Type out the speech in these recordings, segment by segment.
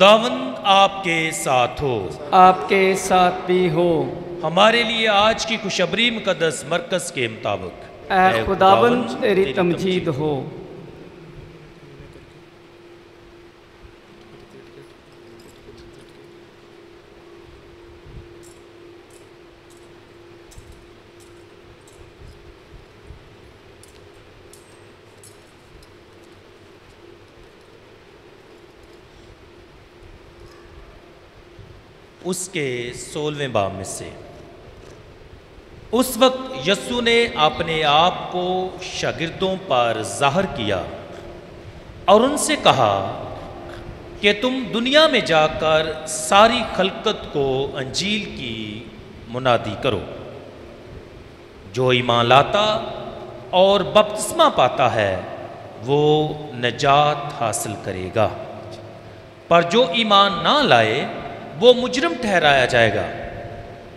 خداوند آپ کے ساتھ ہو، آپ کے ساتھ بھی ہو۔ ہمارے لیے آج کی خوشخبری مقدس مرکز کے مطابق اے خداوند تیری تمجید ہو۔ اس کے 16ویں باب میں سے اس وقت یسوع نے اپنے آپ کو شاگردوں پر ظاہر کیا اور ان سے کہا کہ تم دنیا میں جا کر ساری خلقت کو انجیل کی منادی کرو۔ جو ایمان لاتا اور بپتسمہ پاتا ہے وہ نجات حاصل کرے گا، پر جو ایمان نہ لائے وہ مجرم ٹھہرایا جائے گا۔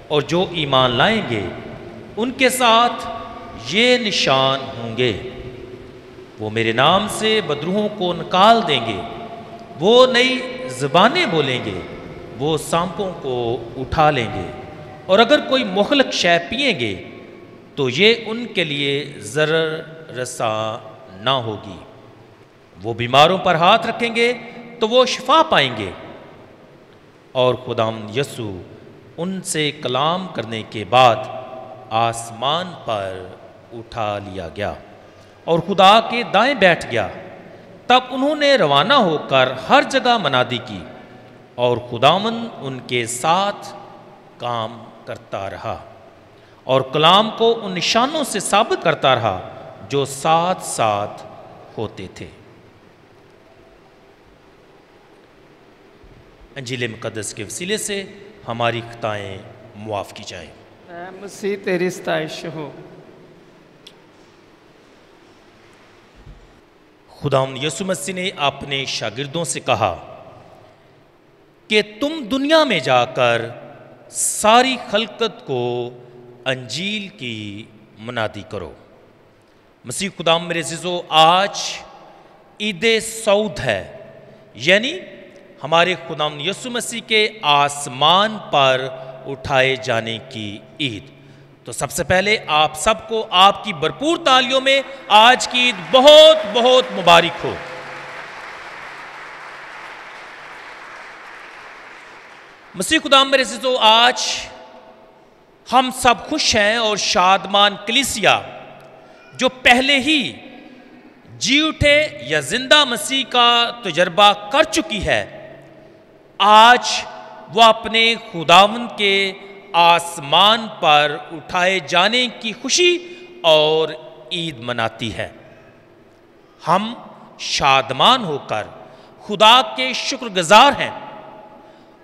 اور جو ایمان لائیں گے ان کے ساتھ یہ نشان ہوں گے، وہ میرے نام سے بدروحوں کو نکال دیں گے، وہ نئی زبانیں بولیں گے، وہ سانپوں کو اٹھا لیں گے، اور اگر کوئی مہلک شے پئیں گے تو یہ ان کے لیے ضرر رساں نہ ہوگی۔ وہ بیماروں پر ہاتھ رکھیں گے تو وہ شفا پائیں گے۔ اور خداوند یسوع ان سے کلام کرنے کے بعد آسمان پر اٹھا لیا گیا اور خدا کے دائیں بیٹھ گیا۔ تب انہوں نے روانہ ہو کر ہر جگہ منادی کی اور خداوند ان کے ساتھ کام کرتا رہا اور کلام کو ان نشانوں سے ثابت کرتا رہا جو ساتھ ساتھ ہوتے تھے۔ انجیل مقدس کے وسیلے سے ہماری خطائیں معاف کی جائیں۔ اے مسیح تیری ستائش ہو۔ خداوند یسوع مسیح نے اپنے شاگردوں سے کہا کہ تم دنیا میں جا کر ساری خلقت کو انجیل کی منادی کرو۔ مسیح خداوند میرے عزیزو، آج عید سعود ہے، یعنی ہمارے خداوند یسوع مسیح کے آسمان پر اٹھائے جانے کی عید۔ تو سب سے پہلے آپ سب کو آپ کی بھرپور تالیوں میں آج کی عید بہت بہت مبارک ہو۔ مسیح خداوند میرے عزیزو، آج ہم سب خوش ہیں اور شادمان کلیسیا جو پہلے ہی جی اٹھے یا زندہ مسیح کا تجربہ کر چکی ہے، آج وہ اپنے خداوند کے آسمان پر اٹھائے جانے کی خوشی اور عید مناتی ہے۔ ہم شادمان ہو کر خدا کے شکر گزار ہیں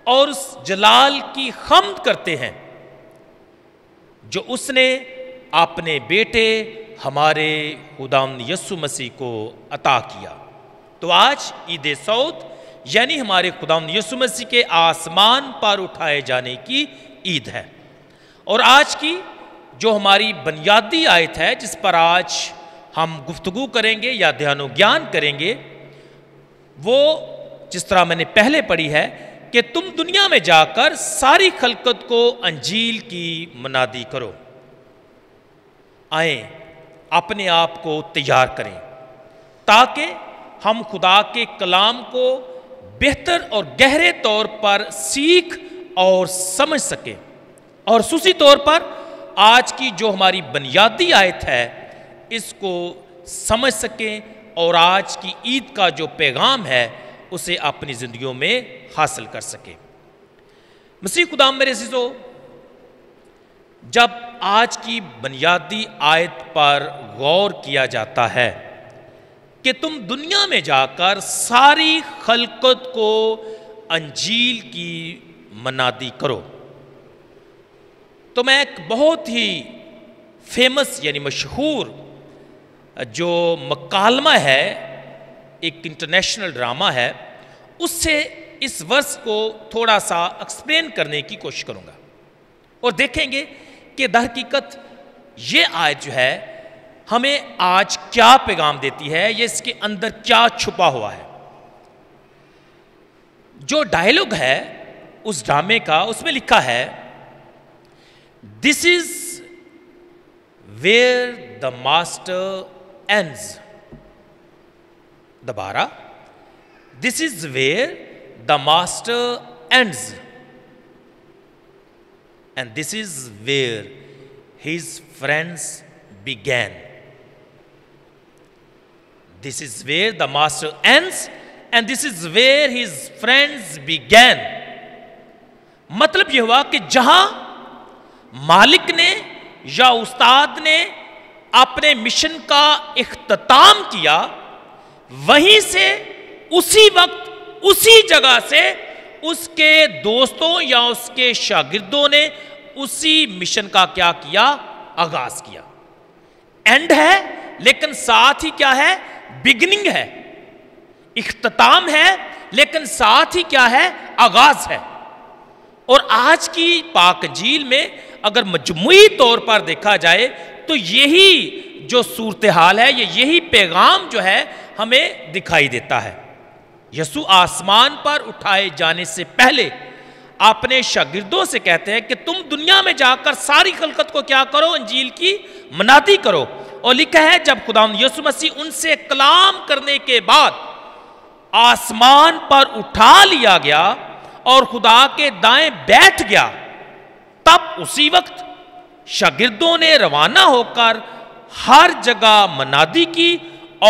اور اس جلال کی حمد کرتے ہیں جو اس نے اپنے بیٹے ہمارے خداوند یسوع مسیح کو عطا کیا۔ تو آج عید سعود یعنی ہمارے خداوند یسوع مسیح کے آسمان پر اٹھائے جانے کی عید ہے۔ اور آج کی جو ہماری بنیادی آیت ہے جس پر آج ہم گفتگو کریں گے یا دھیان و گیان کریں گے، وہ جس طرح میں نے پہلے پڑھی ہے کہ تم دنیا میں جا کر ساری خلقت کو انجیل کی منادی کرو۔ آئیں اپنے آپ کو تیار کریں تاکہ ہم خدا کے کلام کو بہتر اور گہرے طور پر سیکھ اور سمجھ سکیں، اور خصوصی طور پر آج کی جو ہماری بنیادی آیت ہے اس کو سمجھ سکیں اور آج کی عید کا جو پیغام ہے اسے اپنی زندگیوں میں حاصل کر سکیں۔ مسیح خداوند میرے عزیزو، جب آج کی بنیادی آیت پر غور کیا جاتا ہے کہ تم دنیا میں جا کر ساری خلقت کو انجیل کی منادی کرو، تو میں ایک بہت ہی فیمس یعنی مشہور جو مکالمہ ہے، ایک انٹرنیشنل ڈرامہ ہے، اس سے اس ورس کو تھوڑا سا ایکسپلین کرنے کی کوشش کروں گا اور دیکھیں گے کہ در حقیقت یہ آیت جو ہے ہمیں آج کیا پیغام دیتی ہے، یہ اس کے اندر کیا چھپا ہوا ہے۔ جو ڈائلوگ ہے اس ڈرامے کا، اس میں لکھا ہے this is where the master ends. دوبارہ، this is where the master ends and this is where his friends began. This is where the master ends and this is where his friends began. مطلب یہ ہوا کہ جہاں مالک نے یا استاد نے اپنے مشن کا اختتام کیا، وہیں سے اسی وقت اسی جگہ سے اس کے دوستوں یا اس کے شاگردوں نے اسی مشن کا کیا کیا؟ آغاز کیا. اینڈ ہے لیکن ساتھ ہی کیا ہے؟ بگننگ ہے. اختتام ہے لیکن ساتھ ہی کیا ہے؟ آغاز ہے. اور آج کی پاک انجیل میں اگر مجموعی طور پر دیکھا جائے تو یہی جو صورتحال ہے، یہی پیغام جو ہے ہمیں دکھائی دیتا ہے. یسوع آسمان پر اٹھائے جانے سے پہلے اپنے شاگردوں سے کہتے ہیں کہ تم دنیا میں جا کر ساری خلقت کو کیا کرو؟ انجیل کی منادی کرو. اور لکھا ہے جب خداوند یسوع مسیح ان سے کلام کرنے کے بعد آسمان پر اٹھا لیا گیا اور خدا کے دائیں بیٹھ گیا، تب اسی وقت شاگردوں نے روانہ ہو کر ہر جگہ منادی کی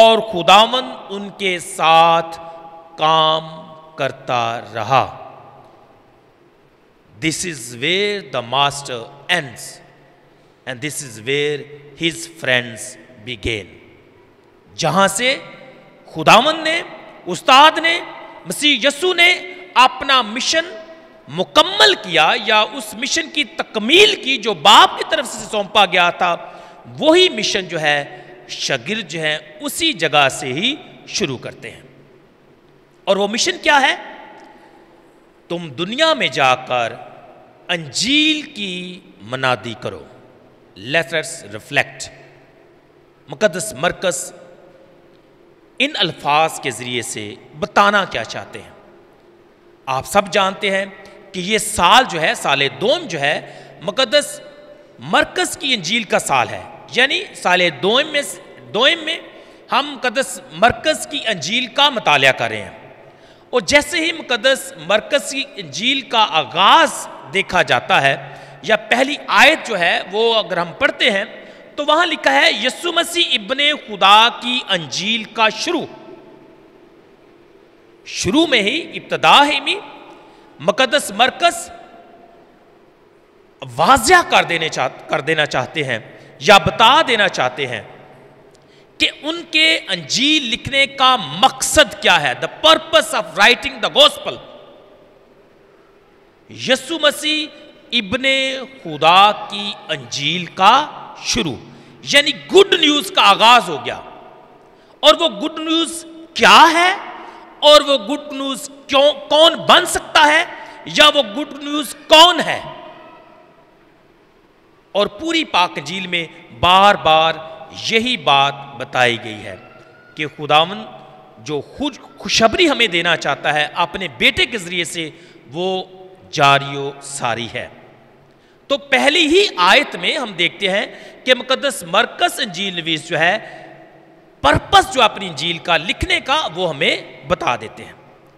اور خداوند ان کے ساتھ کام کرتا رہا. This is where the master ends and this is where his friends began. جہاں سے خداوند نے، استاد نے، مسیح یسوع نے اپنا مشن مکمل کیا یا اس مشن کی تکمیل کی جو باپ کی طرف سے سونپا گیا تھا، وہی مشن جو ہے شاگرد جو ہیں اسی جگہ سے ہی شروع کرتے ہیں. اور وہ مشن کیا ہے؟ تم دنیا میں جا کر انجیل کی منادی کرو. Let us reflect. مقدس مرکز ان الفاظ کے ذریعے سے بتانا کیا چاہتے ہیں؟ آپ سب جانتے ہیں کہ یہ سال جو ہے، سال دوم جو ہے، مقدس مرکز کی انجیل کا سال ہے. یعنی سال دوم میں ہم مقدس مرکز کی انجیل کا مطالعہ کر رہے ہیں. اور جیسے ہی مقدس مرکز کی انجیل کا آغاز دیکھا جاتا ہے یا پہلی آیت جو ہے وہ اگر ہم پڑھتے ہیں تو وہاں لکھا ہے یسوع مسیح ابن خدا کی انجیل کا شروع میں ہی، ابتدا ہی میں مقدس مرکز واضح کر دینا چاہتے ہیں یا بتا دینا چاہتے ہیں کہ ان کے انجیل لکھنے کا مقصد کیا ہے. the purpose of writing the gospel. یسوع مسیح ابن خدا کی انجیل کا شروع، یعنی گڈ نیوز کا آغاز ہو گیا. اور وہ گڈ نیوز کیا ہے اور وہ گڈ نیوز کون بن سکتا ہے یا وہ گڈ نیوز کون ہے؟ اور پوری پاک انجیل میں بار بار یہی بات بتائی گئی ہے کہ خداوند جو خوشخبری ہمیں دینا چاہتا ہے اپنے بیٹے کے ذریعے سے، وہ جاری و ساری ہے. تو پہلی ہی آیت میں ہم دیکھتے ہیں کہ مقدس مرکز انجیل نویس جو ہے پرپس جو اپنی انجیل کا لکھنے کا وہ ہمیں بتا دیتے ہیں.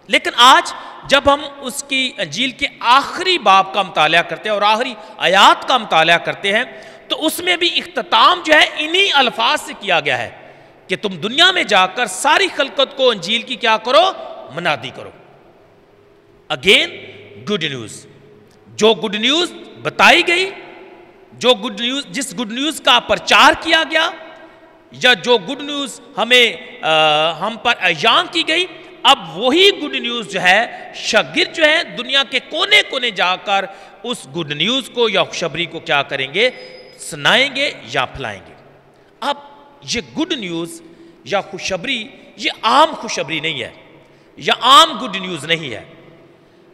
لیکن آج جب ہم اس کی انجیل کے آخری باب کا مطالعہ کرتے ہیں اور آخری آیات کا مطالعہ کرتے ہیں تو اس میں بھی اختتام جو ہے انہی الفاظ سے کیا گیا ہے کہ تم دنیا میں جا کر ساری خلقت کو انجیل کی کیا کرو؟ منادی کرو. اگین گڈ نیوز، جو گڈ نیوز بتائی گئی، جس گڈ نیوز کا پرچار کیا گیا یا جو گڈ نیوز ہم پر اعلان کی گئی، اب وہی گڈ نیوز جو ہے شاگرد جو ہے دنیا کے کونے کونے جا کر اس گڈ نیوز کو یا خوشخبری کو کیا کریں گے؟ سنائیں گے یا پھیلائیں گے. اب یہ گڈ نیوز یا خوشخبری یہ عام خوشخبری نہیں ہے یا عام گڈ نیوز نہیں ہے،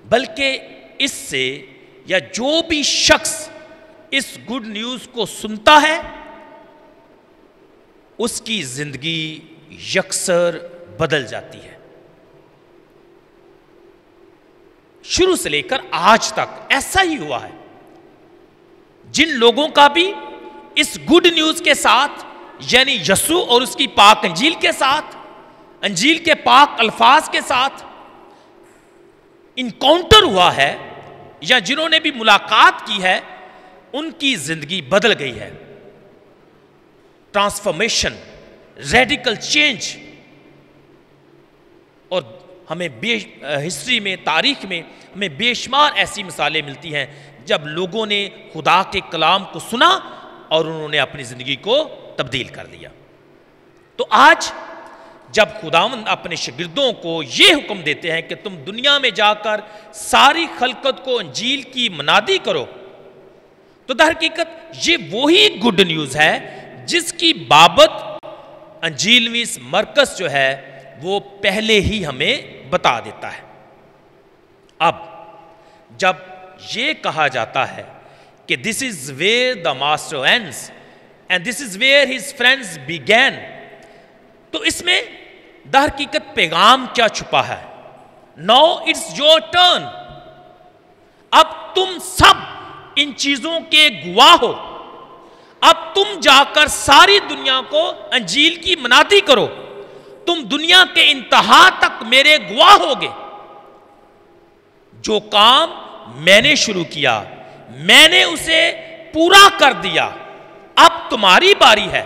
بلکہ اس سے یا جو بھی شخص اس گڈ نیوز کو سنتا ہے اس کی زندگی یکسر بدل جاتی ہے. شروع سے لے کر آج تک ایسا ہی ہوا ہے. جن لوگوں کا بھی اس گڈ نیوز کے ساتھ یعنی یسوع اور اس کی پاک انجیل کے ساتھ، انجیل کے پاک الفاظ کے ساتھ انکاؤنٹر ہوا ہے یا جنہوں نے بھی ملاقات کی ہے، ان کی زندگی بدل گئی ہے. Transformation, radical change. اور ہمیں ہسٹری میں، تاریخ میں ہمیں بے شمار ایسی مثالیں ملتی ہیں جب لوگوں نے خدا کے کلام کو سنا اور انہوں نے اپنی زندگی کو تبدیل کر لیا. تو آج جب خداوند اپنے شاگردوں کو یہ حکم دیتے ہیں کہ تم دنیا میں جا کر ساری خلقت کو انجیل کی منادی کرو، تو در حقیقت یہ وہی گڈ نیوز ہے جس کی بابت انجیل مرکز جو ہے وہ پہلے ہی ہمیں بتا دیتا ہے. اب جب یہ کہا جاتا ہے کہ this is where the master ends and this is where his friends began, تو اس میں در حقیقت پیغام کیا چھپا ہے؟ Now it's your turn. اب تم سب ان چیزوں کے گواہ ہو. اب تم جا کر ساری دنیا کو انجیل کی منادی کرو. تم دنیا کے انتہا تک میرے گواہ ہوگے. جو کام میں نے شروع کیا میں نے اسے پورا کر دیا، اب تمہاری باری ہے.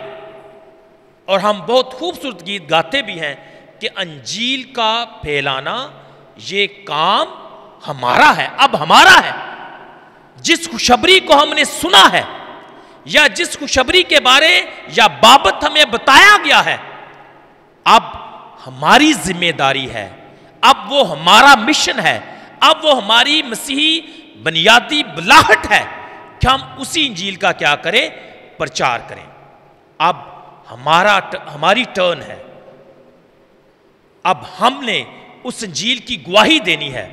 اور ہم بہت خوبصورت گیت گاتے بھی ہیں کہ انجیل کا پھیلانا یہ کام ہمارا ہے، اب ہمارا ہے. جس خوشخبری کو ہم نے سنا ہے یا جس خوشخبری کے بارے یا بابت ہمیں بتایا گیا ہے، اب ہماری ذمہ داری ہے، اب وہ ہمارا مشن ہے، اب وہ ہماری مسیحی بنیادی بلاہٹ ہے کہ ہم اسی انجیل کا کیا کریں؟ پرچار کریں. اب ہماری ٹرن ہے. اب ہم نے اس انجیل کی گواہی دینی ہے.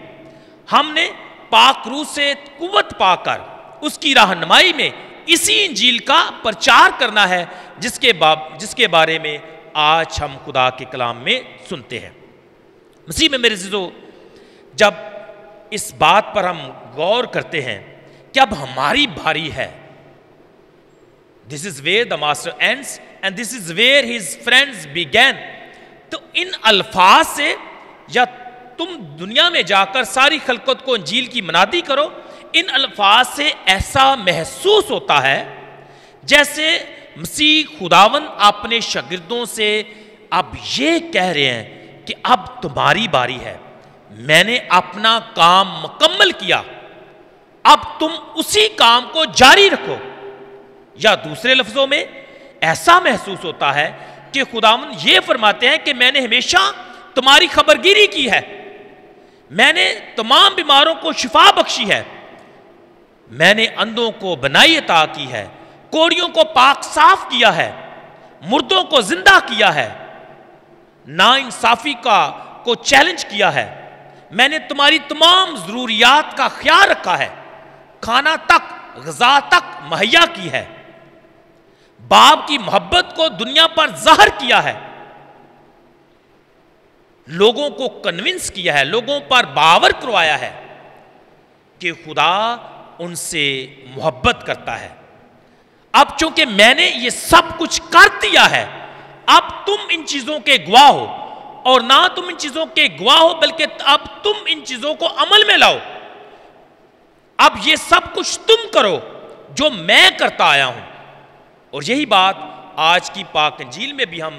ہم نے پاک روح سے قوت پا کر اس کی رہنمائی میں اسی انجیل کا پرچار کرنا ہے جس کے بارے میں آج ہم خدا کے کلام میں سنتے ہیں. مسیح میں میرے عزیزو، جب اس بات پر ہم غور کرتے ہیں کہ اب ہماری باری ہے، this is where the master ends and this is where his friends began, تو ان الفاظ سے یا تم دنیا میں جا کر ساری خلقت کو انجیل کی منادی کرو، ان الفاظ سے ایسا محسوس ہوتا ہے جیسے مسیح خداوند اپنے شاگردوں سے اب یہ کہہ رہے ہیں کہ اب تمہاری باری ہے، میں نے اپنا کام مکمل کیا، اب تم اسی کام کو جاری رکھو. یا دوسرے لفظوں میں ایسا محسوس ہوتا ہے کہ خداوند یہ فرماتے ہیں کہ میں نے ہمیشہ تمہاری خبرگیری کی ہے، میں نے تمام بیماروں کو شفا بخشی ہے، میں نے اندھوں کو بنائی عطا کی ہے، کوڑیوں کو پاک صاف کیا ہے، مردوں کو زندہ کیا ہے، ناانصافی کو چیلنج کیا ہے، میں نے تمہاری تمام ضروریات کا خیال رکھا ہے، کھانا تک غذا تک مہیا کی ہے، باپ کی محبت کو دنیا پر ظاہر کیا ہے، لوگوں کو کنونس کیا ہے، لوگوں پر باور کروایا ہے کہ خدا ان سے محبت کرتا ہے. اب چونکہ میں نے یہ سب کچھ کر دیا ہے، اب تم ان چیزوں کے گواہ ہو، اور نہ تم ان چیزوں کے گواہ ہو بلکہ اب تم ان چیزوں کو عمل میں لاؤ. اب یہ سب کچھ تم کرو جو میں کرتا آیا ہوں. اور یہی بات آج کی پاک انجیل میں بھی ہم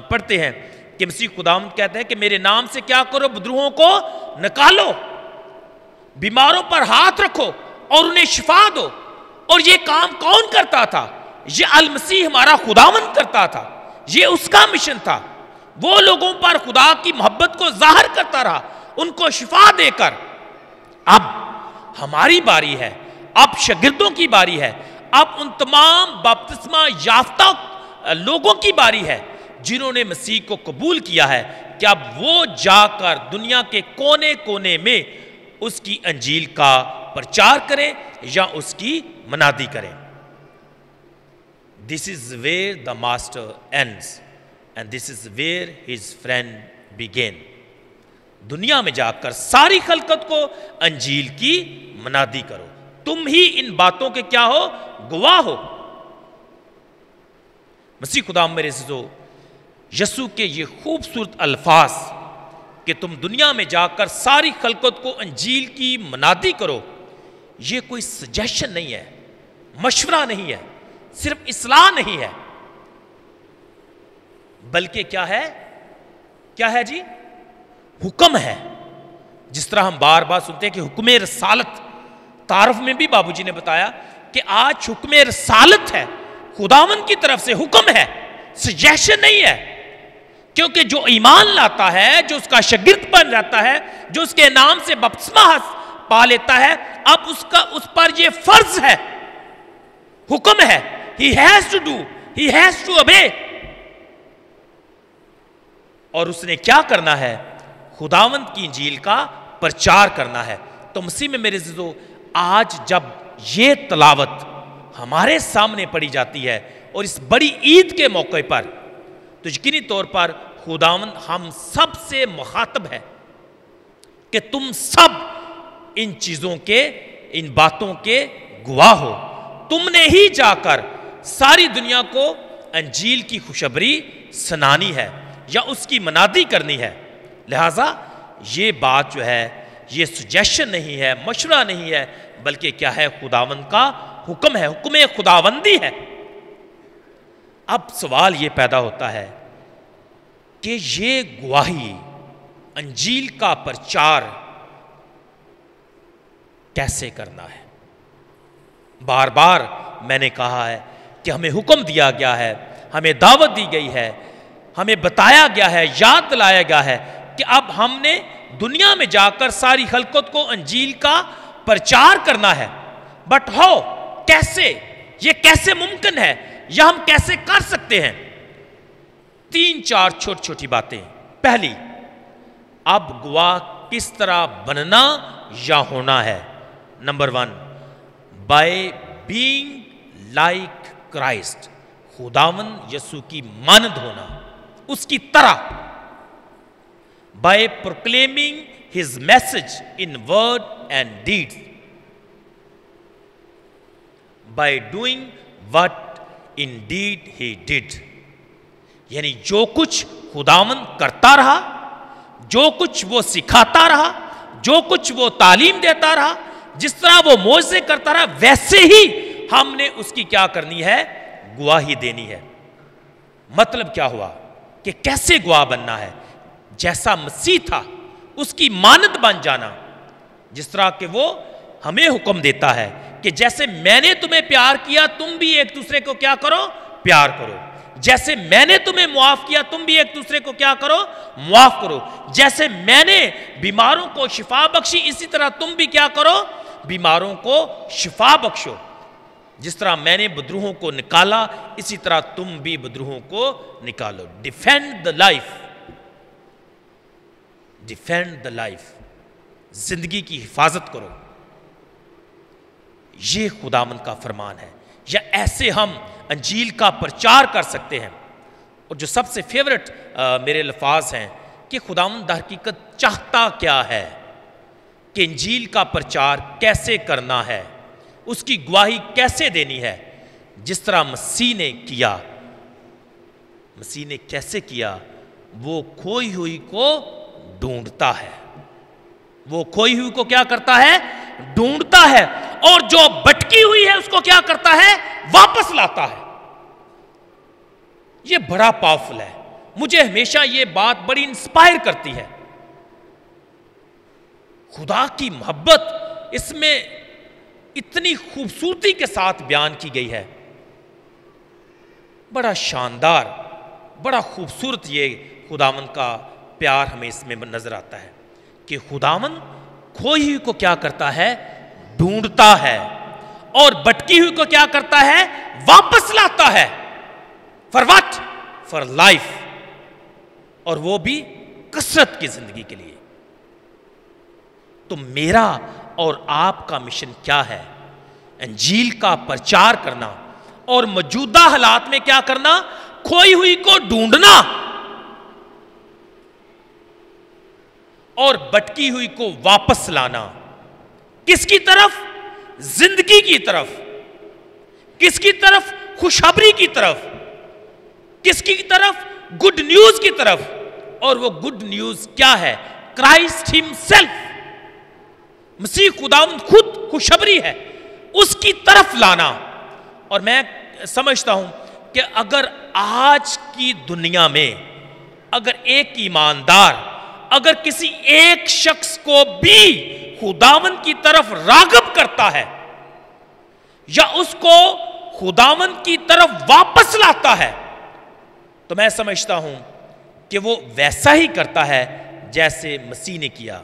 پڑھتے ہیں کہ مسیح خداوند کہتے ہیں کہ میرے نام سے کیا کرو؟ بدروہوں کو نکالو، بیماروں پر ہاتھ رکھو اور انہیں شفا دو. اور یہ کام کون کرتا تھا؟ یہ المسیح ہمارا خداوند کرتا تھا، یہ اس کا مشن تھا. وہ لوگوں پر خدا کی محبت کو ظاہر کرتا رہا، ان کو شفا دے کر. اب ہماری باری ہے، اب شاگردوں کی باری ہے، اب ان تمام بپتسمہ یافتہ لوگوں کی باری ہے جنہوں نے مسیح کو قبول کیا ہے کہ اب وہ جا کر دنیا کے کونے کونے میں اس کی انجیل کا پرچار کریں یا اس کی منادی کریں. This is where the master ends and this is where his friend began. دنیا میں جا کر ساری خلقت کو انجیل کی منادی کرو. تم ہی ان باتوں کے کیا ہو؟ گواہ ہو. مسیح خدا میرے عزیزو، یسوع کے یہ خوبصورت الفاظ کہ تم دنیا میں جا کر ساری خلقت کو انجیل کی منادی کرو، یہ کوئی سجیشن نہیں ہے، مشورہ نہیں ہے، صرف اصلاح نہیں ہے، بلکہ کیا ہے؟ کیا ہے جی؟ حکم ہے. جس طرح ہم بار بار سنتے ہیں کہ حکم رسالت، تعارف میں بھی بابو جی نے بتایا کہ آج حکم رسالت ہے، خداوند کی طرف سے حکم ہے، سجیشن نہیں ہے. کیونکہ جو ایمان لاتا ہے، جو اس کا شاگرد بن جاتا ہے، جو اس کے نام سے بپتسمہ پا لیتا ہے، اب اس پر یہ فرض ہے، حکم ہے. He has to do, he has to obey. اور اس نے کیا کرنا ہے؟ خداوند کی انجیل کا پرچار کرنا ہے. تو مسیح میں میرے عزیزو، آج جب یہ تلاوت ہمارے سامنے پڑھی جاتی ہے اور اس بڑی عید کے موقع پر، تو یقینی طور پر خداوند ہم سب سے مخاطب ہے کہ تم سب ان چیزوں کے، ان باتوں کے گواہ ہو. تم نے ہی جا کر ساری دنیا کو انجیل کی خوشخبری سنانی ہے یا اس کی منادی کرنی ہے. لہٰذا یہ بات جو ہے، یہ سجیشن نہیں ہے، مشورہ نہیں ہے، بلکہ کیا ہے؟ خداوند کا حکم ہے، حکم خداوندی ہے. اب سوال یہ پیدا ہوتا ہے کہ یہ گواہی، انجیل کا پرچار کیسے کرنا ہے؟ بار بار میں نے کہا ہے کہ ہمیں حکم دیا گیا ہے، ہمیں دعوت دی گئی ہے، ہمیں بتایا گیا ہے، یاد دلایا گیا ہے کہ اب ہم نے دنیا میں جا کر ساری خلقت کو انجیل کا پرچار کرنا ہے. بٹ ہو، کیسے؟ یہ کیسے ممکن ہے؟ یہ ہم کیسے کر سکتے ہیں؟ 3-4 چھوٹی چھوٹی باتیں. پہلی، اب گواہ کس طرح بننا یا ہونا ہے؟ Number 1، by being like Christ, خداوند یسوع کی مانند ہونا، اس کی طرح. By proclaiming his message in word and deed, by doing what in deed he did. یعنی جو کچھ خداوند کرتا رہا، جو کچھ وہ سکھاتا رہا، جو کچھ وہ تعلیم دیتا رہا، جس طرح وہ معجزے کرتا رہا، ویسے ہی ہم نے اس کی کیا کرنی ہے؟ گواہی دینی ہے. مطلب کیا ہوا کہ کیسے گواہ بننا ہے؟ جیسا مسیح تھا اس کی مانند بن جانا. جس طرح کہ وہ ہمیں حکم دیتا ہے کہ جیسے میں نے تمہیں پیار کیا، تم بھی ایک دوسرے کو کیا کرو؟ پیار کرو. جیسے میں نے تمہیں معاف کیا، تم بھی ایک دوسرے کو کیا کرو؟ معاف کرو. جیسے میں نے بیماروں کو شفا بخشی، اسی طرح تم بھی کیا کرو؟ بیماروں کو شفا بخشو. جس طرح میں نے بدروہوں کو نکالا، اسی طرح تم بھی بدروہوں کو نکالو. Defend the life, defend the life, زندگی کی حفاظت کرو. یہ خداوند کا فرمان ہے. یا ایسے ہم انجیل کا پرچار کر سکتے ہیں. اور جو سب سے فیورٹ میرے الفاظ ہیں کہ خداوند در حقیقت چاہتا کیا ہے، کہ انجیل کا پرچار کیسے کرنا ہے، اس کی گواہی کیسے دینی ہے. جس طرح مسیح نے کیا. مسیح نے کیسے کیا؟ وہ کھوئی ہوئی کو ڈھونڈتا ہے. وہ کھوئی ہوئی کو کیا کرتا ہے؟ ڈھونڈتا ہے. اور جو بٹکی ہوئی ہے اس کو کیا کرتا ہے؟ واپس لاتا ہے. یہ بڑا پاورفل ہے. مجھے ہمیشہ یہ بات بڑی انسپائر کرتی ہے. خدا کی محبت اس میں اتنی خوبصورتی کے ساتھ بیان کی گئی ہے. بڑا شاندار، بڑا خوبصورت یہ خداوند کا پیار ہمیں اس میں نظر آتا ہے کہ خداوند کھوئی ہوئی کو کیا کرتا ہے؟ ڈھونڈتا ہے. اور بٹکی ہوئی کو کیا کرتا ہے؟ واپس لاتا ہے. For what? For life. اور وہ بھی کثرت کی زندگی کے لیے. تو میرا اور آپ کا مشن کیا ہے؟ انجیل کا پرچار کرنا اور موجودہ حالات میں کیا کرنا؟ کھوئی ہوئی کو ڈھونڈنا. اور بٹکی ہوئی کو واپس لانا. کس کی طرف؟ زندگی کی طرف. کس کی طرف؟ خوشخبری کی طرف. کس کی طرف؟ گڈ نیوز کی طرف. اور وہ گڈ نیوز کیا ہے؟ Christ himself. مسیح خداوند خود خوشخبری ہے، اس کی طرف لانا. اور میں سمجھتا ہوں کہ اگر آج کی دنیا میں اگر ایک ایماندار اگر کسی ایک شخص کو بھی خداوند کی طرف راغب کرتا ہے یا اس کو خداوند کی طرف واپس لاتا ہے تو میں سمجھتا ہوں کہ وہ ویسا ہی کرتا ہے جیسے مسیح نے کیا،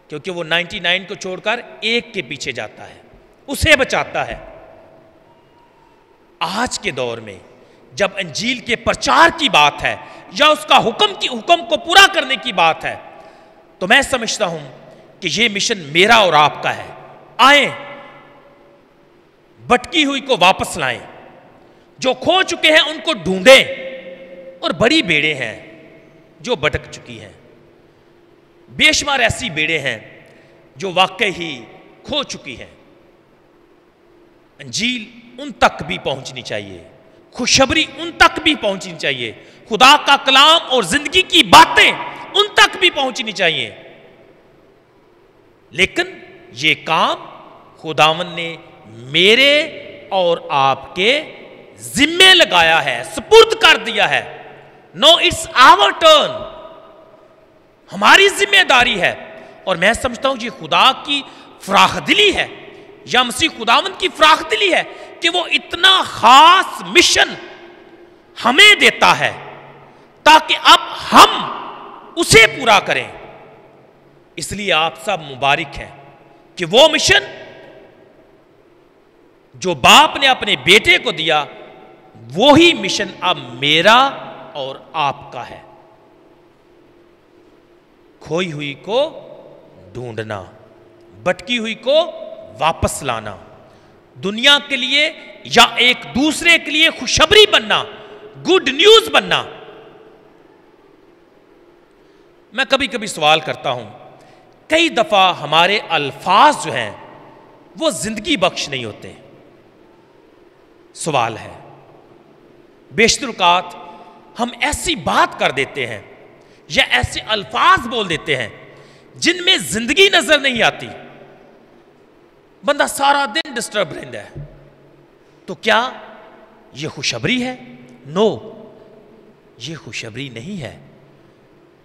کیونکہ وہ 99 کو چھوڑ کر ایک کے پیچھے جاتا ہے، اسے بچاتا ہے. آج کے دور میں جب انجیل کے پرچار کی بات ہے یا اس کا حکم کو پورا کرنے کی بات ہے تو میں سمجھتا ہوں کہ یہ مشن میرا اور آپ کا ہے. آئیں، بٹکی ہوئی کو واپس لائیں، جو کھو چکے ہیں ان کو ڈھونڈیں. اور بڑی بیڑے ہیں جو بھٹک چکی ہیں، بے شمار ایسی بیڑے ہیں جو واقعی ہی کھو چکی ہیں. انجیل ان تک بھی پہنچنی چاہیے، خوشخبری ان تک بھی پہنچنی چاہیے، خدا کا کلام اور زندگی کی باتیں ان تک بھی پہنچنی چاہیے. لیکن یہ کام خداوند نے میرے اور آپ کے ذمے لگایا ہے، سپرد کر دیا ہے. نو اٹس آور ٹرن، ہماری ذمہ داری ہے. اور میں سمجھتا ہوں یہ خدا کی فراخ دلی ہے یا مسیح خداوند کی فراخ دلی ہے کہ وہ اتنا خاص مشن ہمیں دیتا ہے تاکہ اب ہم اسے پورا کریں. اس لیے آپ سب مبارک ہیں کہ وہ مشن جو باپ نے اپنے بیٹے کو دیا وہی مشن اب میرا اور آپ کا ہے. کھوئی ہوئی کو ڈھونڈنا، بٹکی ہوئی کو واپس لانا، دنیا کے لیے یا ایک دوسرے کے لیے خوشخبری بننا، گڈ نیوز بننا. میں کبھی کبھی سوال کرتا ہوں، کئی دفعہ ہمارے الفاظ جو ہیں وہ زندگی بخش نہیں ہوتے. سوال ہے، بیشتر اوقات ہم ایسی بات کر دیتے ہیں یا ایسے الفاظ بول دیتے ہیں جن میں زندگی نظر نہیں آتی، بندہ سارا دن ڈسٹرب رہتا ہے. تو کیا یہ خوشخبری ہے؟ نو، یہ خوشخبری نہیں ہے.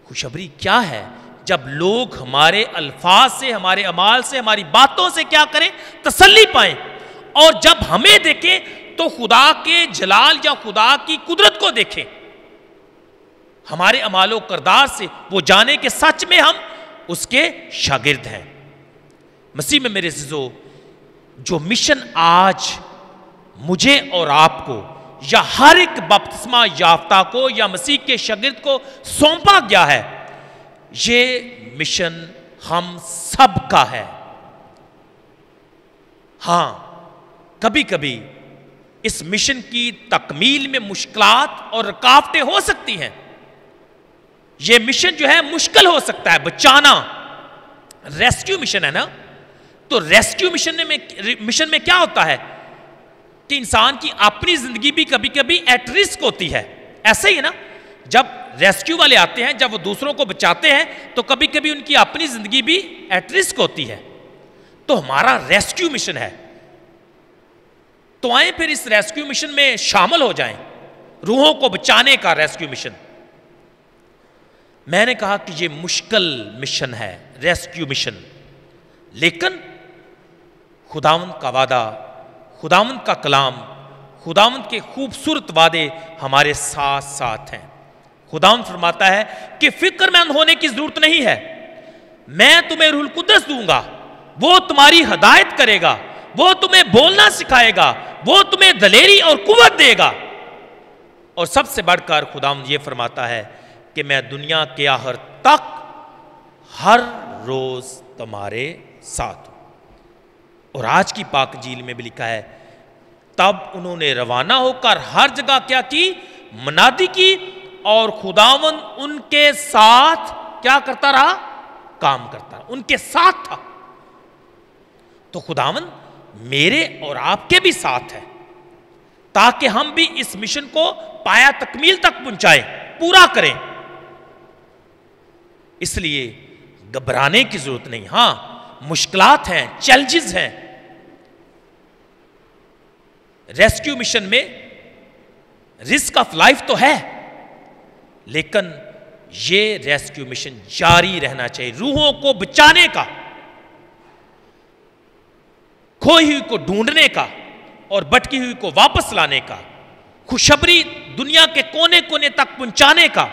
خوشخبری کیا ہے؟ جب لوگ ہمارے الفاظ سے، ہمارے اعمال سے، ہماری باتوں سے کیا کریں؟ تسلی پائیں. اور جب ہمیں دیکھیں تو خدا کے جلال یا خدا کی قدرت کو دیکھیں. ہمارے اعمال و کردار سے وہ جانے کہ سچ میں ہم اس کے شاگرد ہیں. مسیح میں میرے عزیزو، جو مشن آج مجھے اور آپ کو یا ہر ایک بپتسمہ یافتہ کو یا مسیح کے شاگرد کو سونپا گیا ہے، یہ مشن ہم سب کا ہے. ہاں، کبھی کبھی اس مشن کی تکمیل میں مشکلات اور رکاوٹیں ہو سکتی ہیں. یہ مشن جو ہے مشکل ہو سکتا ہے بچانا. ریسکیو مشن ہے نا، تو ریسکیو مشن میں کیا ہوتا ہے کہ انسان کی اپنی زندگی بھی کبھی کبھی ایٹ رسک ہوتی ہے. ایسا ہی ہے نا، جب ریسکیو والے آتے ہیں، جب وہ دوسروں کو بچاتے ہیں تو کبھی کبھی ان کی اپنی زندگی بھی ایٹ رسک ہوتی ہے. تو ہمارا ریسکیو مشن ہے. تو آئیں پھر اس ریسکیو مشن میں شامل ہو جائیں، روحوں کو بچانے کا ریسکیو مشن. میں نے کہا کہ یہ مشکل مشن ہے، ریسکیو مشن، لیکن خداوند کا وعدہ، خداوند کا کلام، خداوند کے خوبصورت وعدے ہمارے ساتھ ساتھ ہیں. خداوند فرماتا ہے کہ فکر مند ہونے کی ضرورت نہیں ہے، میں تمہیں روح القدس دوں گا، وہ تمہاری ہدایت کرے گا، وہ تمہیں بولنا سکھائے گا، وہ تمہیں دلیری اور قوت دے گا. اور سب سے بڑھ کر خداوند یہ فرماتا ہے کہ میں دنیا کے آخر تک ہر روز تمہارے ساتھ ہوں. اور آج کی پاک انجیل میں بھی لکھا ہے، تب انہوں نے روانہ ہو کر ہر جگہ کیا کی؟ منادی کی، اور خداوند ان کے ساتھ کیا کرتا رہا؟ کام کرتا رہا، ان کے ساتھ تھا۔ تو خداوند میرے اور آپ کے بھی ساتھ ہے، تاکہ ہم بھی اس مشن کو پایا تکمیل تک پہنچائیں، پورا کریں۔ اس لیے گھبرانے کی ضرورت نہیں۔ ہاں مشکلات ہیں، چیلنجز ہیں، ریسکیو مشن میں رسک آف لائف تو ہے، لیکن یہ ریسکیو مشن جاری رہنا چاہیے، روحوں کو بچانے کا، کھوئی ہوئی کو ڈھونڈنے کا اور بھٹکی ہوئی کو واپس لانے کا، خوشخبری دنیا کے کونے کونے تک پہنچانے کا،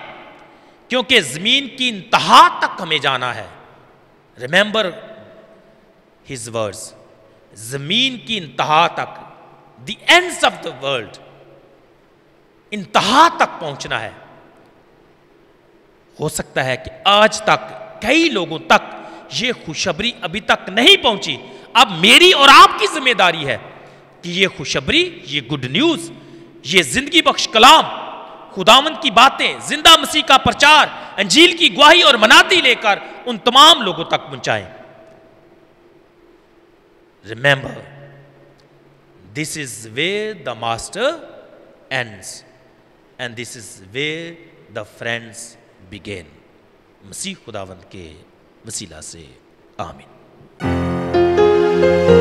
کیونکہ زمین کی انتہا تک ہمیں جانا ہے۔ ریممبر ہز ورڈز، زمین کی انتہا تک، دی اینڈز آف دا ورلڈ، انتہا تک پہنچنا ہے۔ ہو سکتا ہے کہ آج تک کئی لوگوں تک یہ خوشخبری ابھی تک نہیں پہنچی، اب میری اور آپ کی ذمہ داری ہے کہ یہ خوشخبری، یہ گڈ نیوز، یہ زندگی بخش کلام، خداوند کی باتیں، زندہ مسیح کا پرچار، انجیل کی گواہی اور منادی لے کر ان تمام لوگوں تک پہنچائیں۔ Remember, this is where the master ends and this is where the friends begin. مسیح خداوند کے وسیلہ سے آمین۔